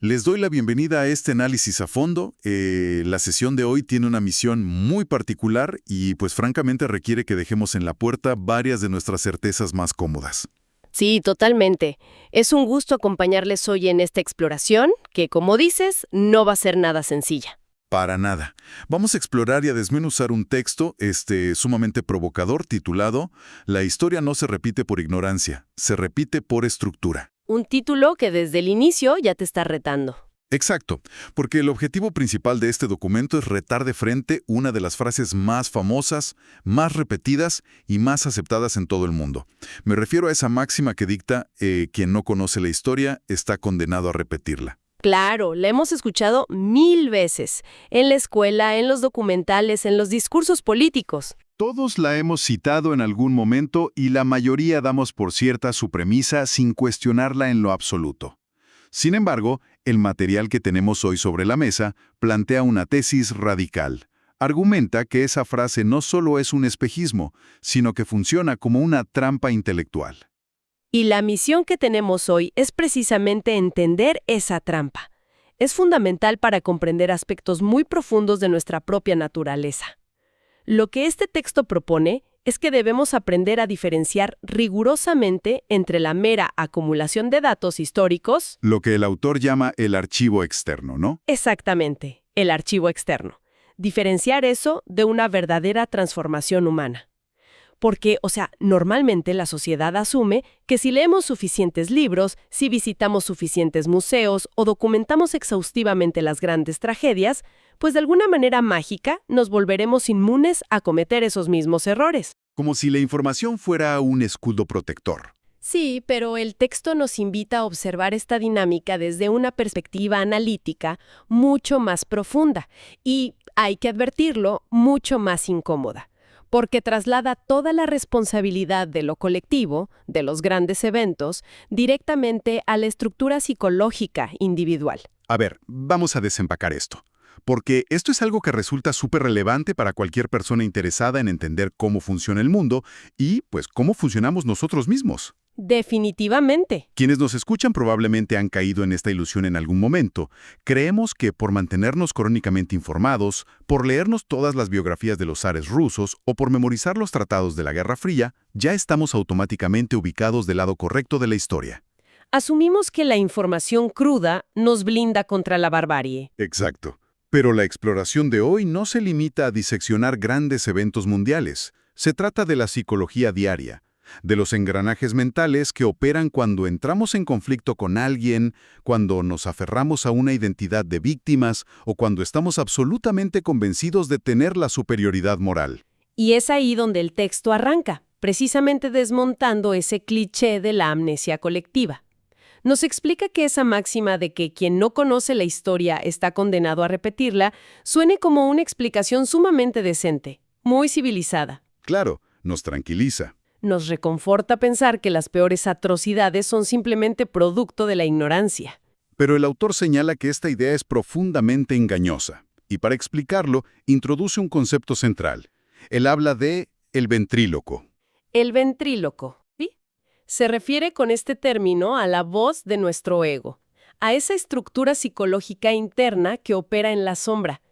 Les doy la bienvenida a este análisis a fondo. La sesión de hoy tiene una misión muy particular y pues francamente requiere que dejemos en la puerta varias de nuestras certezas más cómodas. Sí, totalmente. Es un gusto acompañarles hoy en esta exploración, que como dices, no va a ser nada sencilla. Para nada. Vamos a explorar y a desmenuzar un texto sumamente provocador titulado La historia no se repite por ignorancia, se repite por estructura. Un título que desde el inicio ya te está retando. Exacto, porque el objetivo principal de este documento es retar de frente una de las frases más famosas, más repetidas y más aceptadas en todo el mundo. Me refiero a esa máxima que dicta, quien no conoce la historia está condenado a repetirla. Claro, la hemos escuchado 1000 veces, en la escuela, en los documentales, en los discursos políticos. Todos la hemos citado en algún momento y la mayoría damos por cierta su premisa sin cuestionarla en lo absoluto. Sin embargo, el material que tenemos hoy sobre la mesa plantea una tesis radical. Argumenta que esa frase no solo es un espejismo, sino que funciona como una trampa intelectual. Y la misión que tenemos hoy es precisamente entender esa trampa. Es fundamental para comprender aspectos muy profundos de nuestra propia naturaleza. Lo que este texto propone es que debemos aprender a diferenciar rigurosamente entre la mera acumulación de datos históricos. Lo que el autor llama el archivo externo, ¿no? Exactamente, el archivo externo. Diferenciar eso de una verdadera transformación humana. Porque, normalmente la sociedad asume que si leemos suficientes libros, si visitamos suficientes museos o documentamos exhaustivamente las grandes tragedias, pues de alguna manera mágica nos volveremos inmunes a cometer esos mismos errores. Como si la información fuera un escudo protector. Sí, pero el texto nos invita a observar esta dinámica desde una perspectiva analítica mucho más profunda y, hay que advertirlo, mucho más incómoda. Porque traslada toda la responsabilidad de lo colectivo, de los grandes eventos, directamente a la estructura psicológica individual. A ver, vamos a desempacar esto. Porque esto es algo que resulta súper relevante para cualquier persona interesada en entender cómo funciona el mundo y, pues, cómo funcionamos nosotros mismos. Definitivamente. Quienes nos escuchan probablemente han caído en esta ilusión en algún momento. Creemos que por mantenernos crónicamente informados, por leernos todas las biografías de los zares rusos o por memorizar los tratados de la Guerra Fría, ya estamos automáticamente ubicados del lado correcto de la historia. Asumimos que la información cruda nos blinda contra la barbarie. Exacto. Pero la exploración de hoy no se limita a diseccionar grandes eventos mundiales. Se trata de la psicología diaria, de los engranajes mentales que operan cuando entramos en conflicto con alguien, cuando nos aferramos a una identidad de víctimas o cuando estamos absolutamente convencidos de tener la superioridad moral. Y es ahí donde el texto arranca, precisamente desmontando ese cliché de la amnesia colectiva. Nos explica que esa máxima de que quien no conoce la historia está condenado a repetirla suene como una explicación sumamente decente, muy civilizada. Claro, nos tranquiliza. Nos reconforta pensar que las peores atrocidades son simplemente producto de la ignorancia. Pero el autor señala que esta idea es profundamente engañosa, y para explicarlo, introduce un concepto central. Él habla de el ventríloco. El ventríloco, ¿sí? Se refiere con este término a la voz de nuestro ego, a esa estructura psicológica interna que opera en la sombra.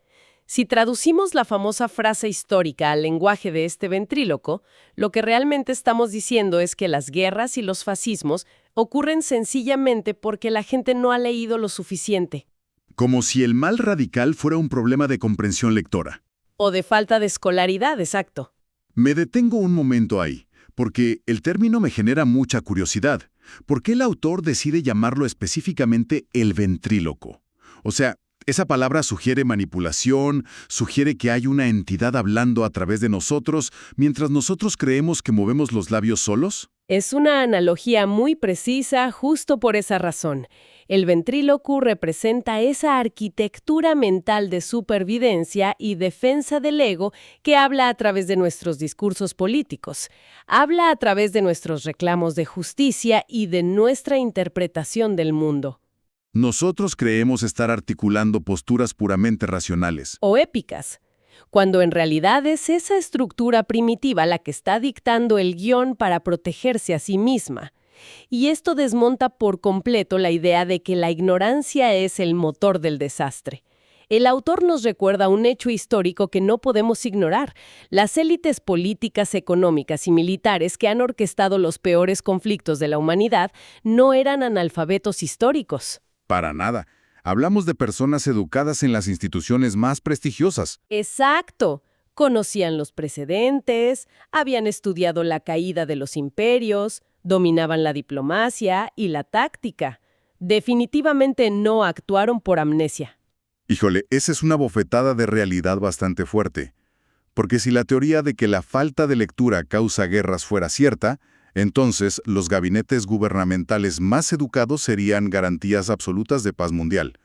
Si traducimos la famosa frase histórica al lenguaje de este ventríloco, lo que realmente estamos diciendo es que las guerras y los fascismos ocurren sencillamente porque la gente no ha leído lo suficiente. Como si el mal radical fuera un problema de comprensión lectora. O de falta de escolaridad, exacto. Me detengo un momento ahí, porque el término me genera mucha curiosidad. ¿Por qué el autor decide llamarlo específicamente el ventríloco? O sea, esa palabra sugiere manipulación, sugiere que hay una entidad hablando a través de nosotros, mientras nosotros creemos que movemos los labios solos. Es una analogía muy precisa justo por esa razón. El ventríloco representa esa arquitectura mental de supervivencia y defensa del ego que habla a través de nuestros discursos políticos, habla a través de nuestros reclamos de justicia y de nuestra interpretación del mundo. Nosotros creemos estar articulando posturas puramente racionales. O épicas, cuando en realidad es esa estructura primitiva la que está dictando el guión para protegerse a sí misma. Y esto desmonta por completo la idea de que la ignorancia es el motor del desastre. El autor nos recuerda un hecho histórico que no podemos ignorar. Las élites políticas, económicas y militares que han orquestado los peores conflictos de la humanidad no eran analfabetos históricos. Para nada. Hablamos de personas educadas en las instituciones más prestigiosas. Exacto. Conocían los precedentes, habían estudiado la caída de los imperios, dominaban la diplomacia y la táctica. Definitivamente no actuaron por amnesia. Híjole, esa es una bofetada de realidad bastante fuerte. Porque si la teoría de que la falta de lectura causa guerras fuera cierta, entonces los gabinetes gubernamentales más educados serían garantías absolutas de paz mundial.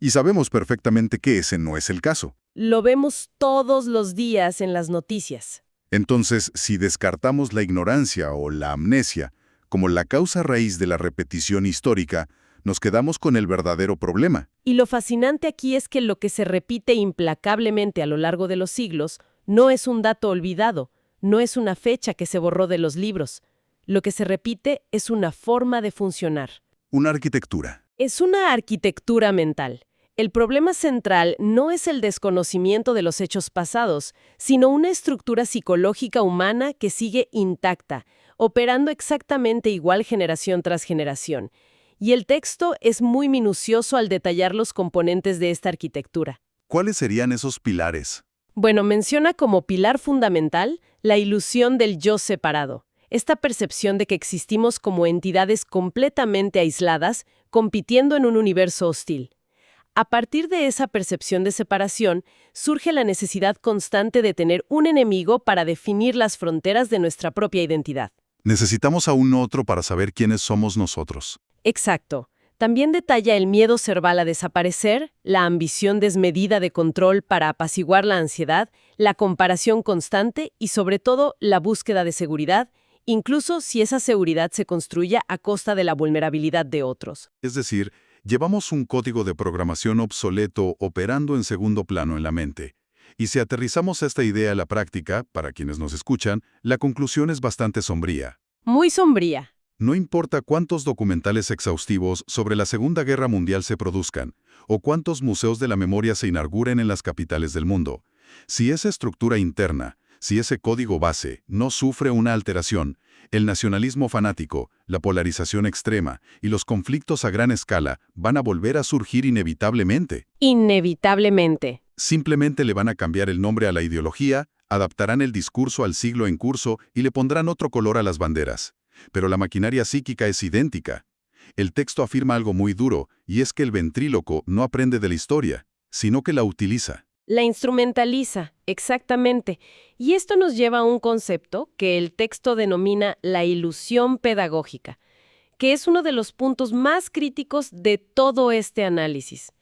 Y sabemos perfectamente que ese no es el caso. Lo vemos todos los días en las noticias. Entonces, si descartamos la ignorancia o la amnesia como la causa raíz de la repetición histórica, nos quedamos con el verdadero problema. Y lo fascinante aquí es que lo que se repite implacablemente a lo largo de los siglos no es un dato olvidado, no es una fecha que se borró de los libros. Lo que se repite es una forma de funcionar. Una arquitectura. Es una arquitectura mental. El problema central no es el desconocimiento de los hechos pasados, sino una estructura psicológica humana que sigue intacta, operando exactamente igual generación tras generación. Y el texto es muy minucioso al detallar los componentes de esta arquitectura. ¿Cuáles serían esos pilares? Bueno, menciona como pilar fundamental la ilusión del yo separado, esta percepción de que existimos como entidades completamente aisladas, compitiendo en un universo hostil. A partir de esa percepción de separación, surge la necesidad constante de tener un enemigo para definir las fronteras de nuestra propia identidad. Necesitamos a un otro para saber quiénes somos nosotros. Exacto. También detalla el miedo cerval a desaparecer, la ambición desmedida de control para apaciguar la ansiedad, la comparación constante y, sobre todo, la búsqueda de seguridad, incluso si esa seguridad se construye a costa de la vulnerabilidad de otros. Es decir, llevamos un código de programación obsoleto operando en segundo plano en la mente. Y si aterrizamos esta idea a la práctica, para quienes nos escuchan, la conclusión es bastante sombría. Muy sombría. No importa cuántos documentales exhaustivos sobre la Segunda Guerra Mundial se produzcan, o cuántos museos de la memoria se inauguren en las capitales del mundo. Si esa estructura interna, si ese código base no sufre una alteración, el nacionalismo fanático, la polarización extrema y los conflictos a gran escala van a volver a surgir inevitablemente. Inevitablemente. Simplemente le van a cambiar el nombre a la ideología, adaptarán el discurso al siglo en curso y le pondrán otro color a las banderas. Pero la maquinaria psíquica es idéntica. El texto afirma algo muy duro, y es que el ventríloco no aprende de la historia, sino que la utiliza. La instrumentaliza, exactamente. Y esto nos lleva a un concepto que el texto denomina la ilusión pedagógica, que es uno de los puntos más críticos de todo este análisis.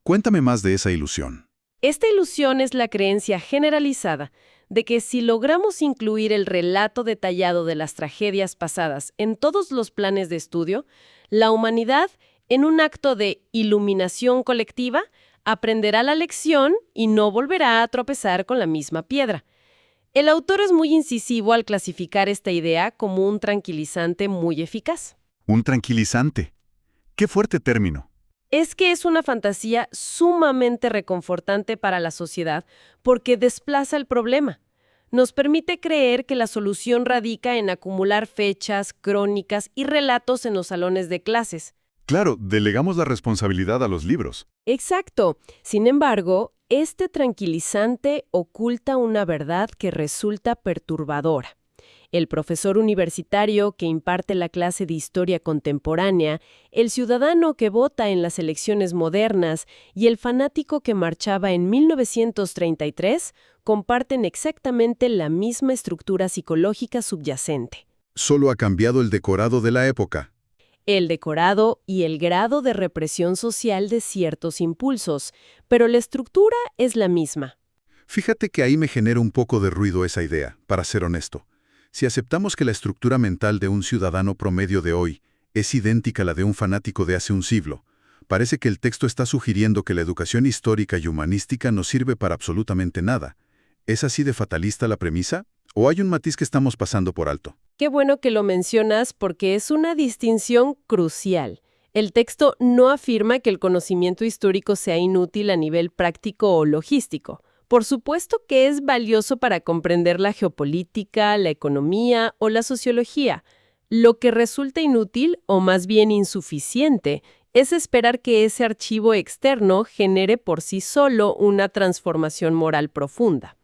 Cuéntame más de esa ilusión. Esta ilusión es la creencia generalizada de que si logramos incluir el relato detallado de las tragedias pasadas en todos los planes de estudio, la humanidad, en un acto de iluminación colectiva, aprenderá la lección y no volverá a tropezar con la misma piedra. El autor es muy incisivo al clasificar esta idea como un tranquilizante muy eficaz. Un tranquilizante. ¡Qué fuerte término! Es que es una fantasía sumamente reconfortante para la sociedad porque desplaza el problema. Nos permite creer que la solución radica en acumular fechas, crónicas y relatos en los salones de clases. Claro, delegamos la responsabilidad a los libros. Exacto. Sin embargo, este tranquilizante oculta una verdad que resulta perturbadora. El profesor universitario que imparte la clase de historia contemporánea, el ciudadano que vota en las elecciones modernas y el fanático que marchaba en 1933 comparten exactamente la misma estructura psicológica subyacente. Solo ha cambiado el decorado de la época. El decorado y el grado de represión social de ciertos impulsos, pero la estructura es la misma. Fíjate que ahí me genera un poco de ruido esa idea, para ser honesto. Si aceptamos que la estructura mental de un ciudadano promedio de hoy es idéntica a la de un fanático de hace un siglo, parece que el texto está sugiriendo que la educación histórica y humanística no sirve para absolutamente nada. ¿Es así de fatalista la premisa? ¿O hay un matiz que estamos pasando por alto? Qué bueno que lo mencionas porque es una distinción crucial. El texto no afirma que el conocimiento histórico sea inútil a nivel práctico o logístico. Por supuesto que es valioso para comprender la geopolítica, la economía o la sociología. Lo que resulta inútil, o más bien insuficiente, es esperar que ese archivo externo genere por sí solo una transformación moral profunda.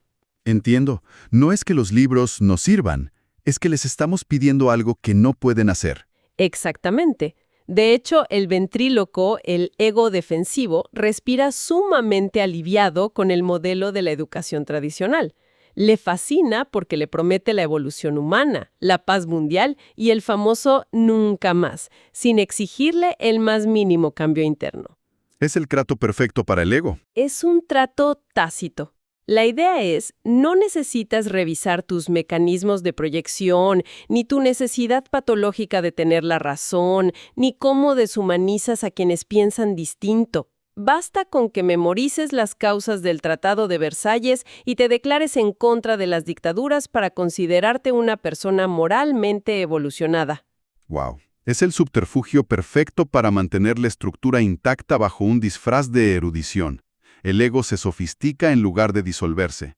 Entiendo. No es que los libros nos sirvan, es que les estamos pidiendo algo que no pueden hacer. Exactamente. De hecho, el ventríloco, el ego defensivo, respira sumamente aliviado con el modelo de la educación tradicional. Le fascina porque le promete la evolución humana, la paz mundial y el famoso nunca más, sin exigirle el más mínimo cambio interno. Es el trato perfecto para el ego. Es un trato tácito. La idea es, no necesitas revisar tus mecanismos de proyección, ni tu necesidad patológica de tener la razón, ni cómo deshumanizas a quienes piensan distinto. Basta con que memorices las causas del Tratado de Versalles y te declares en contra de las dictaduras para considerarte una persona moralmente evolucionada. Wow. Es el subterfugio perfecto para mantener la estructura intacta bajo un disfraz de erudición. El ego se sofistica en lugar de disolverse.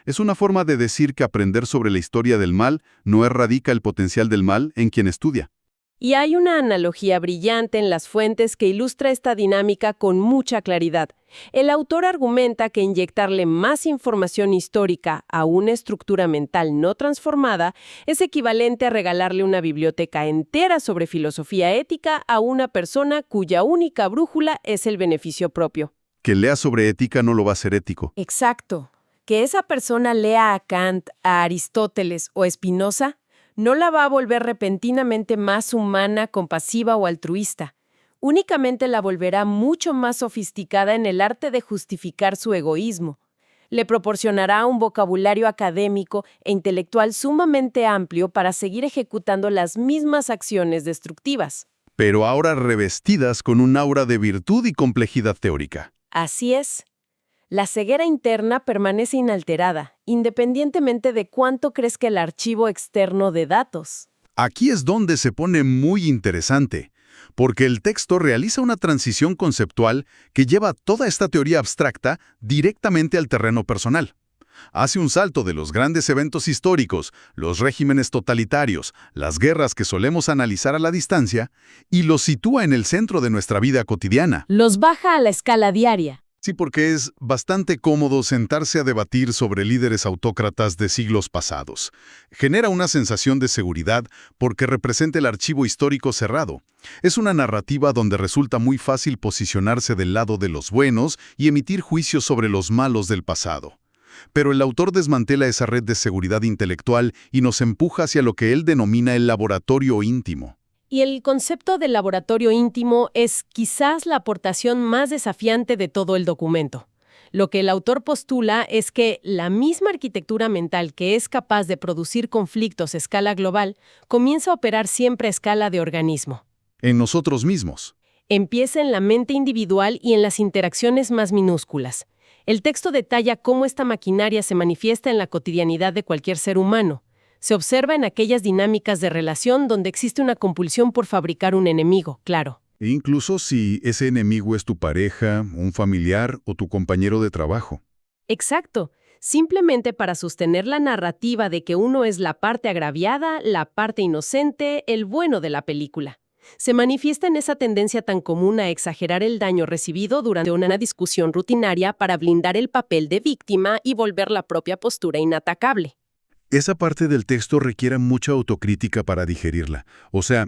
Es una forma de decir que aprender sobre la historia del mal no erradica el potencial del mal en quien estudia. Y hay una analogía brillante en las fuentes que ilustra esta dinámica con mucha claridad. El autor argumenta que inyectarle más información histórica a una estructura mental no transformada es equivalente a regalarle una biblioteca entera sobre filosofía ética a una persona cuya única brújula es el beneficio propio. Que lea sobre ética no lo va a hacer ético. Exacto. Que esa persona lea a Kant, a Aristóteles o Spinoza no la va a volver repentinamente más humana, compasiva o altruista. Únicamente la volverá mucho más sofisticada en el arte de justificar su egoísmo. Le proporcionará un vocabulario académico e intelectual sumamente amplio para seguir ejecutando las mismas acciones destructivas. Pero ahora revestidas con un aura de virtud y complejidad teórica. Así es. La ceguera interna permanece inalterada, independientemente de cuánto crezca el archivo externo de datos. Aquí es donde se pone muy interesante, porque el texto realiza una transición conceptual que lleva toda esta teoría abstracta directamente al terreno personal. Hace un salto de los grandes eventos históricos, los regímenes totalitarios, las guerras que solemos analizar a la distancia, y los sitúa en el centro de nuestra vida cotidiana. Los baja a la escala diaria. Sí, porque es bastante cómodo sentarse a debatir sobre líderes autócratas de siglos pasados. Genera una sensación de seguridad porque representa el archivo histórico cerrado. Es una narrativa donde resulta muy fácil posicionarse del lado de los buenos y emitir juicios sobre los malos del pasado. Pero el autor desmantela esa red de seguridad intelectual y nos empuja hacia lo que él denomina el laboratorio íntimo. Y el concepto del laboratorio íntimo es quizás la aportación más desafiante de todo el documento. Lo que el autor postula es que la misma arquitectura mental que es capaz de producir conflictos a escala global comienza a operar siempre a escala de organismo. En nosotros mismos. Empieza en la mente individual y en las interacciones más minúsculas. El texto detalla cómo esta maquinaria se manifiesta en la cotidianidad de cualquier ser humano. Se observa en aquellas dinámicas de relación donde existe una compulsión por fabricar un enemigo, claro. E incluso si ese enemigo es tu pareja, un familiar o tu compañero de trabajo. Exacto. Simplemente para sostener la narrativa de que uno es la parte agraviada, la parte inocente, el bueno de la película. Se manifiesta en esa tendencia tan común a exagerar el daño recibido durante una discusión rutinaria para blindar el papel de víctima y volver la propia postura inatacable. Esa parte del texto requiere mucha autocrítica para digerirla. O sea,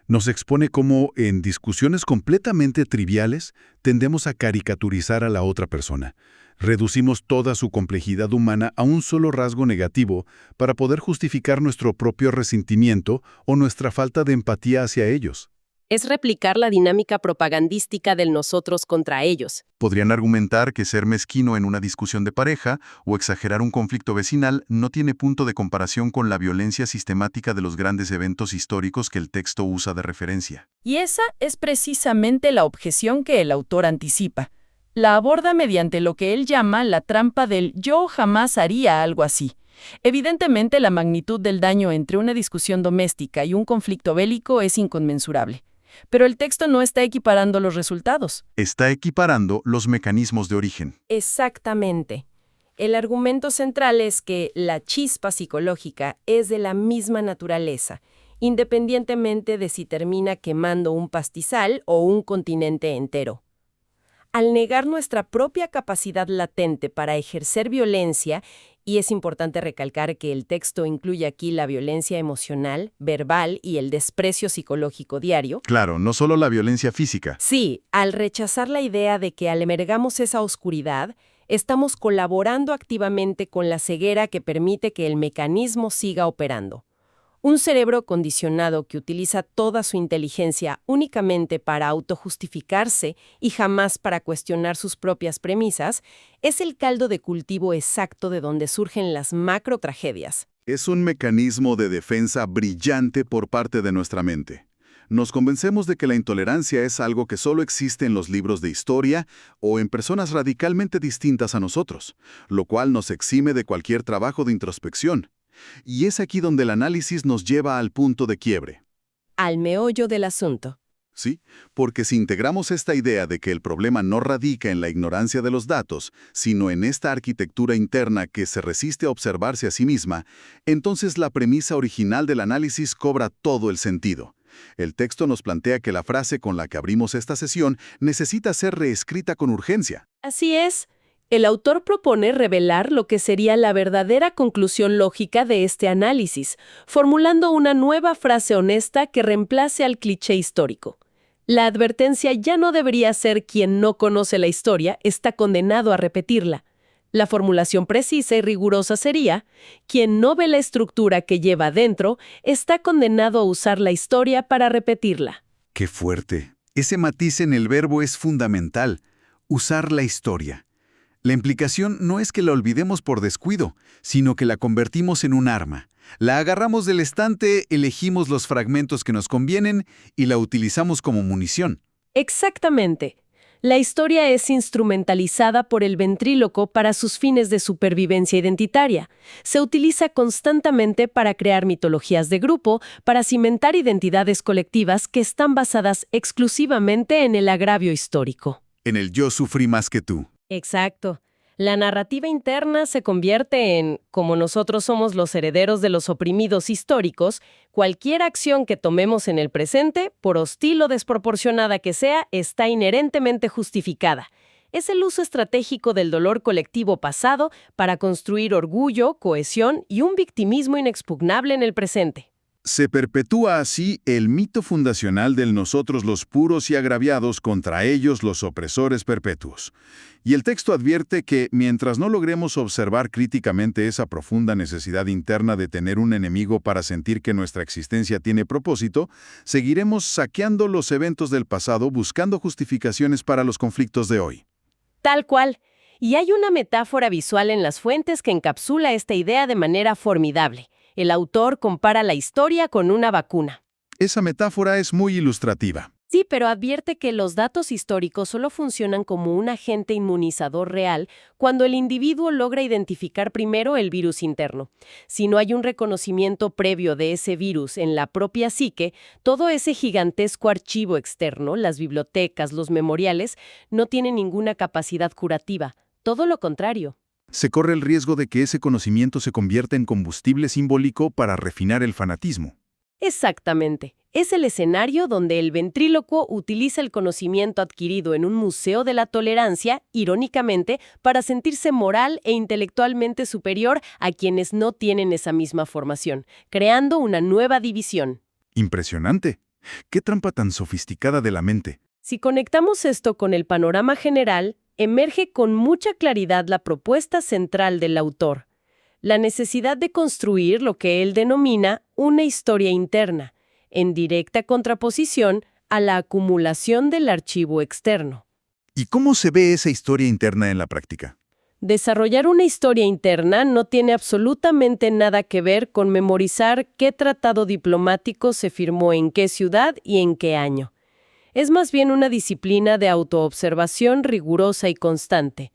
nos expone cómo en discusiones completamente triviales tendemos a caricaturizar a la otra persona. Reducimos toda su complejidad humana a un solo rasgo negativo para poder justificar nuestro propio resentimiento o nuestra falta de empatía hacia ellos. Es replicar la dinámica propagandística del nosotros contra ellos. Podrían argumentar que ser mezquino en una discusión de pareja o exagerar un conflicto vecinal no tiene punto de comparación con la violencia sistemática de los grandes eventos históricos que el texto usa de referencia. Y esa es precisamente la objeción que el autor anticipa. La aborda mediante lo que él llama la trampa del «yo jamás haría algo así», Evidentemente, la magnitud del daño entre una discusión doméstica y un conflicto bélico es inconmensurable. Pero el texto no está equiparando los resultados. Está equiparando los mecanismos de origen. Exactamente. El argumento central es que la chispa psicológica es de la misma naturaleza, independientemente de si termina quemando un pastizal o un continente entero. Al negar nuestra propia capacidad latente para ejercer violencia, y es importante recalcar que el texto incluye aquí la violencia emocional, verbal y el desprecio psicológico diario. Claro, no solo la violencia física. Sí, al rechazar la idea de que albergamos esa oscuridad, estamos colaborando activamente con la ceguera que permite que el mecanismo siga operando. Un cerebro condicionado que utiliza toda su inteligencia únicamente para autojustificarse y jamás para cuestionar sus propias premisas, es el caldo de cultivo exacto de donde surgen las macrotragedias. Es un mecanismo de defensa brillante por parte de nuestra mente. Nos convencemos de que la intolerancia es algo que solo existe en los libros de historia o en personas radicalmente distintas a nosotros, lo cual nos exime de cualquier trabajo de introspección. Y es aquí donde el análisis nos lleva al punto de quiebre. Al meollo del asunto. Sí, porque si integramos esta idea de que el problema no radica en la ignorancia de los datos, sino en esta arquitectura interna que se resiste a observarse a sí misma, entonces la premisa original del análisis cobra todo el sentido. El texto nos plantea que la frase con la que abrimos esta sesión necesita ser reescrita con urgencia. Así es. El autor propone revelar lo que sería la verdadera conclusión lógica de este análisis, formulando una nueva frase honesta que reemplace al cliché histórico. La advertencia ya no debería ser quien no conoce la historia está condenado a repetirla. La formulación precisa y rigurosa sería, quien no ve la estructura que lleva dentro está condenado a usar la historia para repetirla. ¡Qué fuerte! Ese matiz en el verbo es fundamental. Usar la historia. La implicación no es que la olvidemos por descuido, sino que la convertimos en un arma. La agarramos del estante, elegimos los fragmentos que nos convienen y la utilizamos como munición. Exactamente. La historia es instrumentalizada por el ventríloco para sus fines de supervivencia identitaria. Se utiliza constantemente para crear mitologías de grupo, para cimentar identidades colectivas que están basadas exclusivamente en el agravio histórico. En el yo sufrí más que tú. Exacto. La narrativa interna se convierte en, como nosotros somos los herederos de los oprimidos históricos, cualquier acción que tomemos en el presente, por hostil o desproporcionada que sea, está inherentemente justificada. Es el uso estratégico del dolor colectivo pasado para construir orgullo, cohesión y un victimismo inexpugnable en el presente. Se perpetúa así el mito fundacional del nosotros los puros y agraviados contra ellos los opresores perpetuos. Y el texto advierte que, mientras no logremos observar críticamente esa profunda necesidad interna de tener un enemigo para sentir que nuestra existencia tiene propósito, seguiremos saqueando los eventos del pasado buscando justificaciones para los conflictos de hoy. Tal cual. Y hay una metáfora visual en las fuentes que encapsula esta idea de manera formidable. El autor compara la historia con una vacuna. Esa metáfora es muy ilustrativa. Sí, pero advierte que los datos históricos solo funcionan como un agente inmunizador real cuando el individuo logra identificar primero el virus interno. Si no hay un reconocimiento previo de ese virus en la propia psique, todo ese gigantesco archivo externo, las bibliotecas, los memoriales, no tiene ninguna capacidad curativa. Todo lo contrario. Se corre el riesgo de que ese conocimiento se convierta en combustible simbólico para refinar el fanatismo. Exactamente. Es el escenario donde el ventrílocuo utiliza el conocimiento adquirido en un museo de la tolerancia, irónicamente, para sentirse moral e intelectualmente superior a quienes no tienen esa misma formación, creando una nueva división. Impresionante. ¡Qué trampa tan sofisticada de la mente! Si conectamos esto con el panorama general, emerge con mucha claridad la propuesta central del autor, la necesidad de construir lo que él denomina una historia interna, en directa contraposición a la acumulación del archivo externo. ¿Y cómo se ve esa historia interna en la práctica? Desarrollar una historia interna no tiene absolutamente nada que ver con memorizar qué tratado diplomático se firmó en qué ciudad y en qué año. Es más bien una disciplina de autoobservación rigurosa y constante.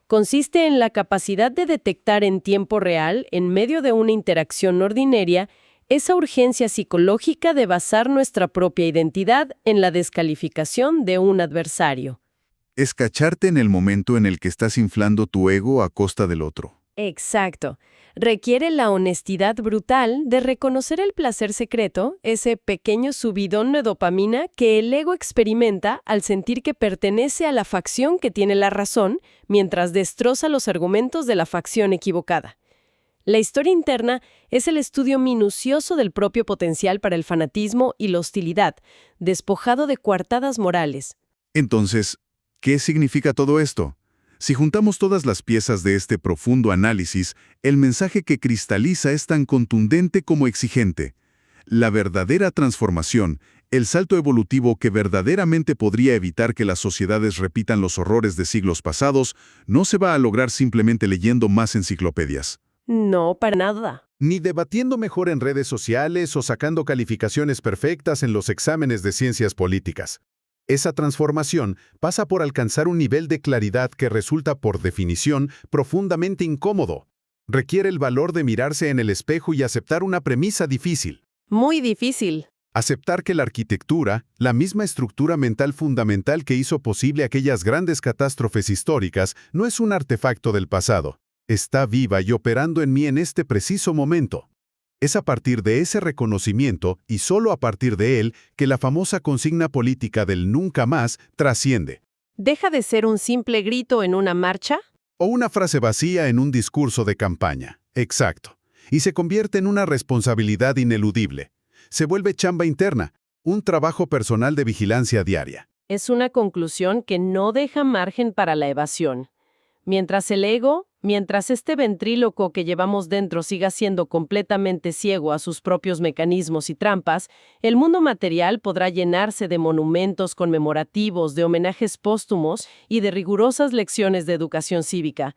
Consiste en la capacidad de detectar en tiempo real, en medio de una interacción ordinaria, esa urgencia psicológica de basar nuestra propia identidad en la descalificación de un adversario. Es cacharte en el momento en el que estás inflando tu ego a costa del otro. Exacto. Requiere la honestidad brutal de reconocer el placer secreto, ese pequeño subidón de dopamina que el ego experimenta al sentir que pertenece a la facción que tiene la razón, mientras destroza los argumentos de la facción equivocada. La historia interna es el estudio minucioso del propio potencial para el fanatismo y la hostilidad, despojado de coartadas morales. Entonces, ¿qué significa todo esto? Si juntamos todas las piezas de este profundo análisis, el mensaje que cristaliza es tan contundente como exigente. La verdadera transformación, el salto evolutivo que verdaderamente podría evitar que las sociedades repitan los horrores de siglos pasados, no se va a lograr simplemente leyendo más enciclopedias. No, para nada. Ni debatiendo mejor en redes sociales o sacando calificaciones perfectas en los exámenes de ciencias políticas. Esa transformación pasa por alcanzar un nivel de claridad que resulta, por definición, profundamente incómodo. Requiere el valor de mirarse en el espejo y aceptar una premisa difícil. Muy difícil. Aceptar que la arquitectura, la misma estructura mental fundamental que hizo posible aquellas grandes catástrofes históricas, no es un artefacto del pasado. Está viva y operando en mí en este preciso momento. Es a partir de ese reconocimiento, y solo a partir de él, que la famosa consigna política del nunca más trasciende. ¿Deja de ser un simple grito en una marcha? O una frase vacía en un discurso de campaña. Exacto. Y se convierte en una responsabilidad ineludible. Se vuelve chamba interna, un trabajo personal de vigilancia diaria. Es una conclusión que no deja margen para la evasión. Mientras el ego, mientras este ventríloco que llevamos dentro siga siendo completamente ciego a sus propios mecanismos y trampas, el mundo material podrá llenarse de monumentos conmemorativos, de homenajes póstumos y de rigurosas lecciones de educación cívica.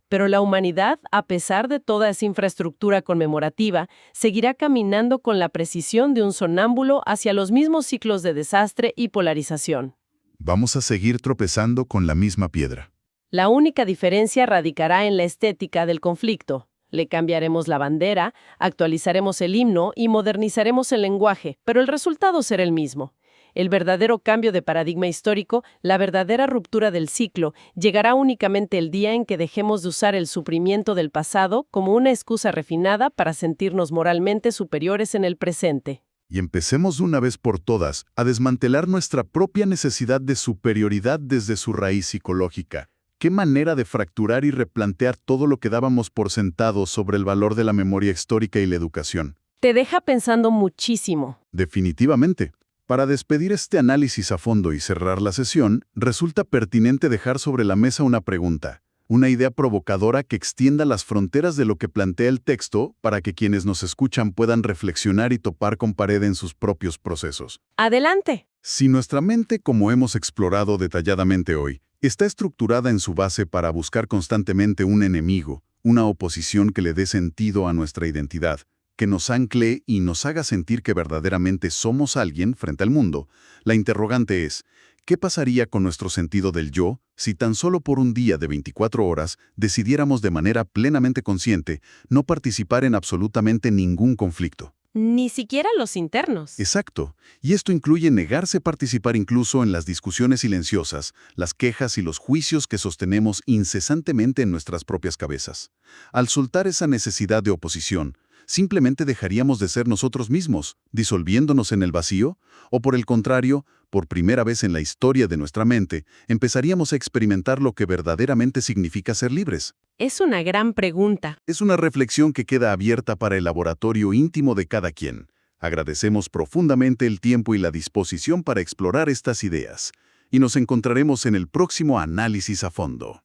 Pero la humanidad, a pesar de toda esa infraestructura conmemorativa, seguirá caminando con la precisión de un sonámbulo hacia los mismos ciclos de desastre y polarización. Vamos a seguir tropezando con la misma piedra. La única diferencia radicará en la estética del conflicto. Le cambiaremos la bandera, actualizaremos el himno y modernizaremos el lenguaje, pero el resultado será el mismo. El verdadero cambio de paradigma histórico, la verdadera ruptura del ciclo, llegará únicamente el día en que dejemos de usar el sufrimiento del pasado como una excusa refinada para sentirnos moralmente superiores en el presente. Y empecemos de una vez por todas a desmantelar nuestra propia necesidad de superioridad desde su raíz psicológica. ¿Qué manera de fracturar y replantear todo lo que dábamos por sentado sobre el valor de la memoria histórica y la educación? Te deja pensando muchísimo. Definitivamente. Para despedir este análisis a fondo y cerrar la sesión, resulta pertinente dejar sobre la mesa una pregunta, una idea provocadora que extienda las fronteras de lo que plantea el texto para que quienes nos escuchan puedan reflexionar y topar con pared en sus propios procesos. ¡Adelante! Si nuestra mente, como hemos explorado detalladamente hoy, está estructurada en su base para buscar constantemente un enemigo, una oposición que le dé sentido a nuestra identidad, que nos ancle y nos haga sentir que verdaderamente somos alguien frente al mundo, la interrogante es, ¿qué pasaría con nuestro sentido del yo si tan solo por un día de 24 horas decidiéramos de manera plenamente consciente no participar en absolutamente ningún conflicto? Ni siquiera los internos. Exacto. Y esto incluye negarse a participar incluso en las discusiones silenciosas, las quejas y los juicios que sostenemos incesantemente en nuestras propias cabezas. Al soltar esa necesidad de oposición, ¿simplemente dejaríamos de ser nosotros mismos, disolviéndonos en el vacío? ¿O por el contrario, por primera vez en la historia de nuestra mente, empezaríamos a experimentar lo que verdaderamente significa ser libres? Es una gran pregunta. Es una reflexión que queda abierta para el laboratorio íntimo de cada quien. Agradecemos profundamente el tiempo y la disposición para explorar estas ideas. Y nos encontraremos en el próximo análisis a fondo.